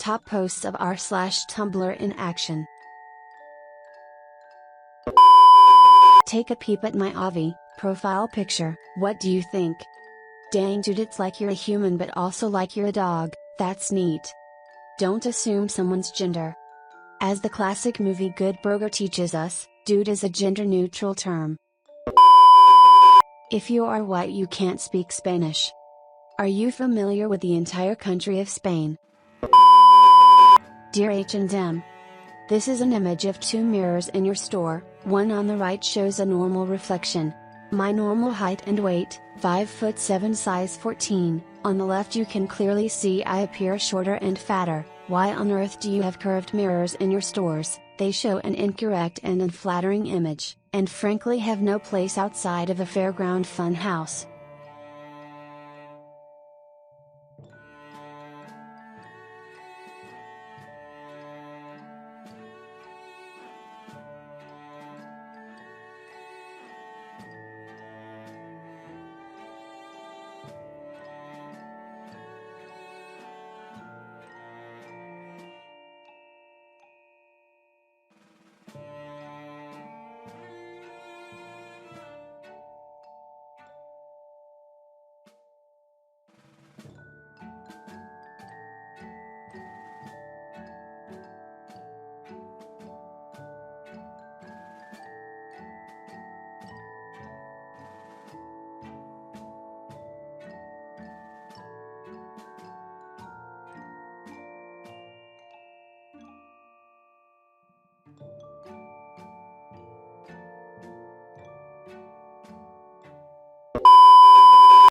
top posts of r/TumblrinAction. Take a peep at my Avi profile picture. What do you think? Dang dude, it's like you're a human but also like you're a dog. That's neat. Don't assume someone's gender. As the classic movie Good Burger teaches us, dude is a gender-neutral term. If you are white you can't speak Spanish. Are you familiar with the entire country of Spain? Dear H&M. This is an image of two mirrors in your store. One on the right shows a normal reflection. My normal height and weight, 5'7", size 14. On the left you can clearly see I appear shorter and fatter. Why on earth do you have curved mirrors in your stores? They show an incorrect and unflattering image, and frankly have no place outside of a fairground fun house.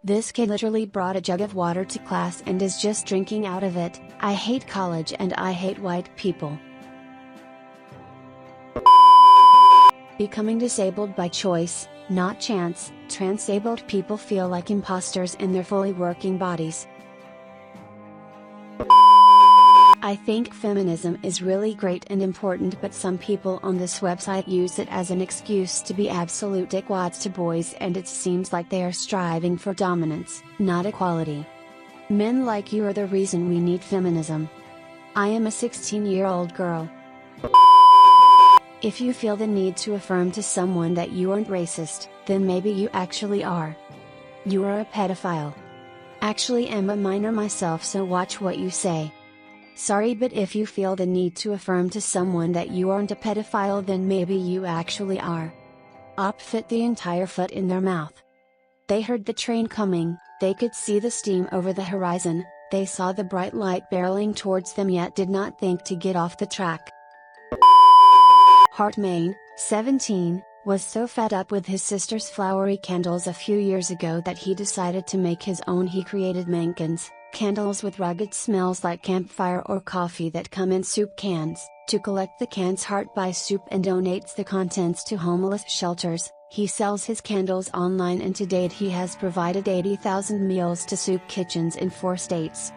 This kid literally brought a jug of water to class and is just drinking out of it. I hate college and I hate white people. Becoming disabled by choice, not chance. Transabled people feel like imposters in their fully working bodies. I think feminism is really great and important, but some people on this website use it as an excuse to be absolute dickwads to boys, and it seems like they are striving for dominance, not equality. Men like you are the reason we need feminism. I am a 16-year-old girl. If you feel the need to affirm to someone that you aren't racist, then maybe you actually are. You are a pedophile. Actually, I'm a minor myself, so watch what you say. Sorry, but if you feel the need to affirm to someone that you aren't a pedophile, then maybe you actually are. Fit the entire foot in their mouth. They heard the train coming, they could see the steam over the horizon, they saw the bright light barreling towards them yet did not think to get off the track. Hartmain, 17, was so fed up with his sister's flowery candles a few years ago that he decided to make his own. He created Mankins, candles with rugged smells like campfire or coffee that come in soup cans. To collect the cans, Hart buys soup and donates the contents to homeless shelters. He sells his candles online, and to date he has provided 80,000 meals to soup kitchens in 4 states.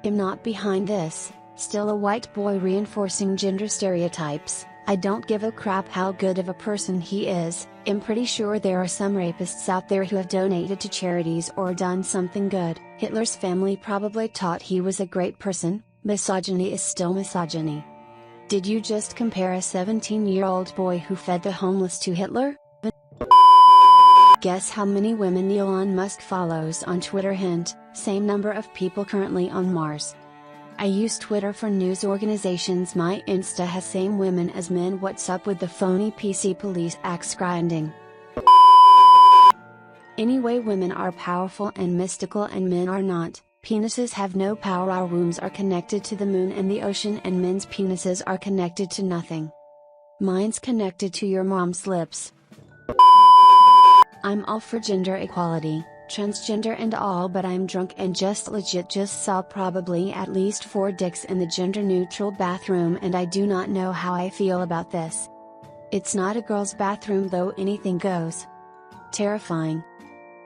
I'm not behind this, still a white boy reinforcing gender stereotypes. I don't give a crap how good of a person he is. I'm pretty sure there are some rapists out there who have donated to charities or done something good. Hitler's family probably taught he was a great person. Misogyny is still misogyny. Did you just compare a 17-year-old boy who fed the homeless to Hitler? Guess how many women Elon Musk follows on Twitter? Hint, same number of people currently on Mars. I use Twitter for news organizations. My Insta has same women as men. What's up with the phony PC police axe grinding? Anyway, women are powerful and mystical and men are not. Penises have no power. Our wombs are connected to the moon and the ocean, and men's penises are connected to nothing. Mine's connected to your mom's lips. I'm all for gender equality, transgender and all, but I'm drunk and just saw probably at least 4 dicks in the gender neutral bathroom, and I do not know how I feel about this. It's not a girl's bathroom though, anything goes. Terrifying.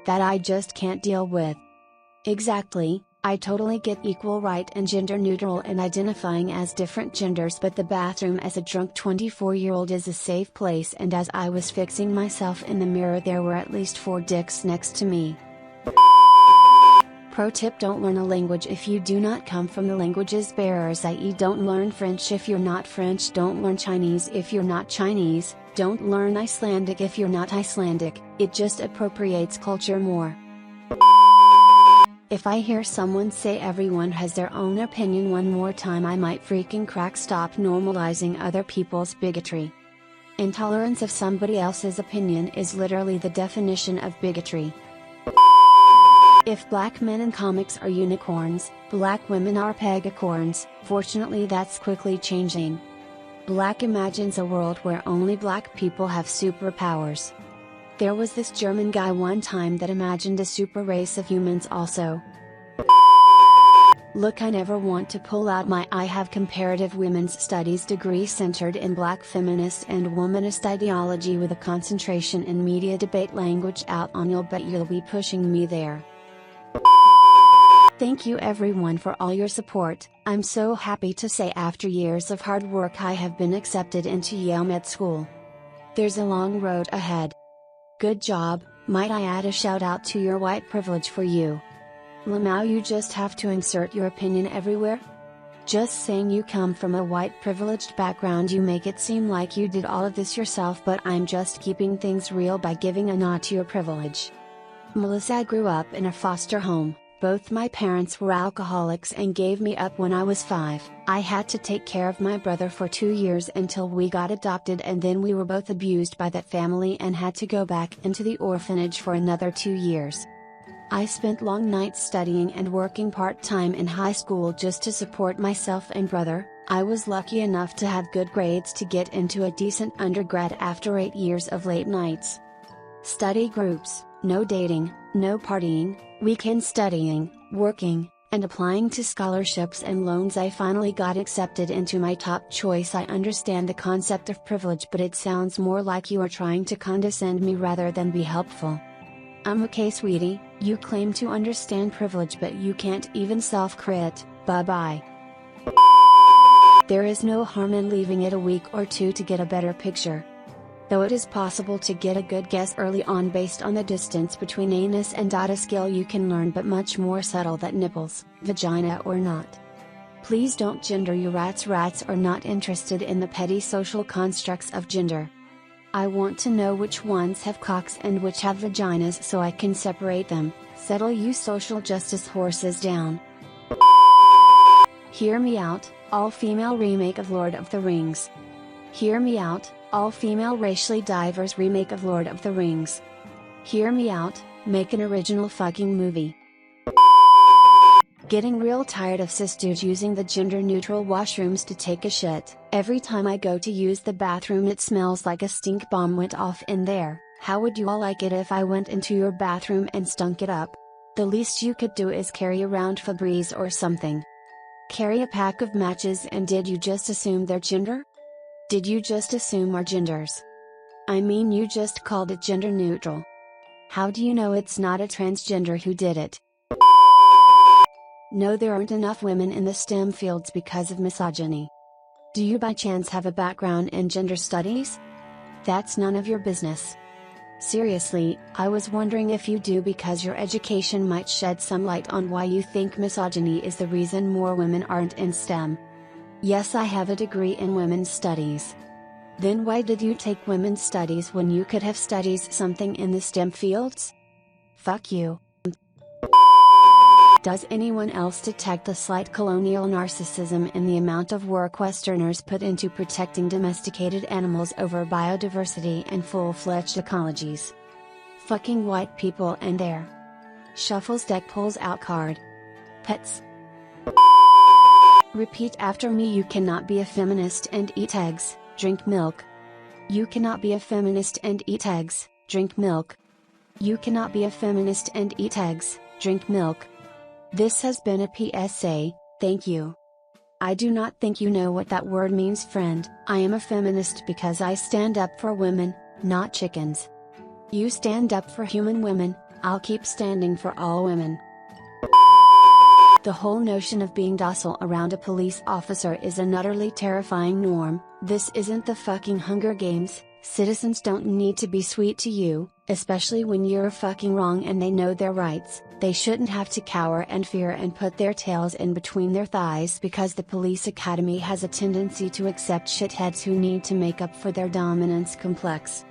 That I just can't deal with. Exactly, I totally get equal right and gender neutral and identifying as different genders, but the bathroom as a drunk 24-year-old is a safe place, and as I was fixing myself in the mirror there were at least 4 dicks next to me. Pro tip: don't learn a language if you do not come from the language's bearers, i.e. don't learn French if you're not French, don't learn Chinese if you're not Chinese, don't learn Icelandic if you're not Icelandic, it just appropriates culture more. If I hear someone say everyone has their own opinion one more time, I might freaking crack. Stop normalizing other people's bigotry. Intolerance of somebody else's opinion is literally the definition of bigotry. If black men in comics are unicorns, black women are pegacorns. Fortunately, that's quickly changing. Black imagines a world where only black people have superpowers. There was this German guy one time that imagined a super race of humans also. Look, I never want to pull out my I have comparative women's studies degree centered in black feminist and womanist ideology with a concentration in media debate language out on you, but you'll be pushing me there. Thank you everyone for all your support. I'm so happy to say after years of hard work I have been accepted into Yale Med School. There's a long road ahead. Good job. Might I add a shout out to your white privilege for you. Lamau, you just have to insert your opinion everywhere? Just saying, you come from a white privileged background, you make it seem like you did all of this yourself, but I'm just keeping things real by giving a nod to your privilege. Melissa, I grew up in a foster home. Both my parents were alcoholics and gave me up when I was 5. I had to take care of my brother for 2 years until we got adopted, and then we were both abused by that family and had to go back into the orphanage for another 2 years. I spent long nights studying and working part-time in high school just to support myself and brother. I was lucky enough to have good grades to get into a decent undergrad after 8 years of late nights. Study groups, no dating, no partying, weekend studying, working, and applying to scholarships and loans. I finally got accepted into my top choice. I understand the concept of privilege, but it sounds more like you are trying to condescend me rather than be helpful. Okay sweetie, you claim to understand privilege but you can't even self-crit, bye bye. There is no harm in leaving it a week or two to get a better picture. Though it is possible to get a good guess early on based on the distance between anus and a skill you can learn, but much more subtle than nipples, vagina or not. Please don't gender your rats. Rats are not interested in the petty social constructs of gender. I want to know which ones have cocks and which have vaginas so I can separate them. Settle you social justice horses down. Hear me out, all-female remake of Lord of the Rings. Hear me out, all-female racially diverse remake of Lord of the Rings. Hear me out, make an original fucking movie. Getting real tired of cis dudes using the gender-neutral washrooms to take a shit. Every time I go to use the bathroom it smells like a stink bomb went off in there. How would you all like it if I went into your bathroom and stunk it up? The least you could do is carry around Febreze or something. Carry a pack of matches. And did you just assume their gender? Did you just assume our genders? I mean, you just called it gender neutral. How do you know it's not a transgender who did it? No, there aren't enough women in the STEM fields because of misogyny. Do you by chance have a background in gender studies? That's none of your business. Seriously, I was wondering if you do, because your education might shed some light on why you think misogyny is the reason more women aren't in STEM. Yes, I have a degree in women's studies. Then why did you take women's studies when you could have studied something in the STEM fields? Fuck you. Does anyone else detect a slight colonial narcissism in the amount of work Westerners put into protecting domesticated animals over biodiversity and full-fledged ecologies? Fucking white people and their shuffles deck pulls out card. Pets. Repeat after me. You cannot be a feminist and eat eggs, drink milk. You cannot be a feminist and eat eggs, drink milk. You cannot be a feminist and eat eggs, drink milk. This has been a PSA, thank you. I do not think you know what that word means, friend. I am a feminist because I stand up for women, not chickens. You stand up for human women, I'll keep standing for all women. The whole notion of being docile around a police officer is an utterly terrifying norm. This isn't the fucking Hunger Games. Citizens don't need to be sweet to you, especially when you're fucking wrong and they know their rights. They shouldn't have to cower and fear and put their tails in between their thighs because the police academy has a tendency to accept shitheads who need to make up for their dominance complex.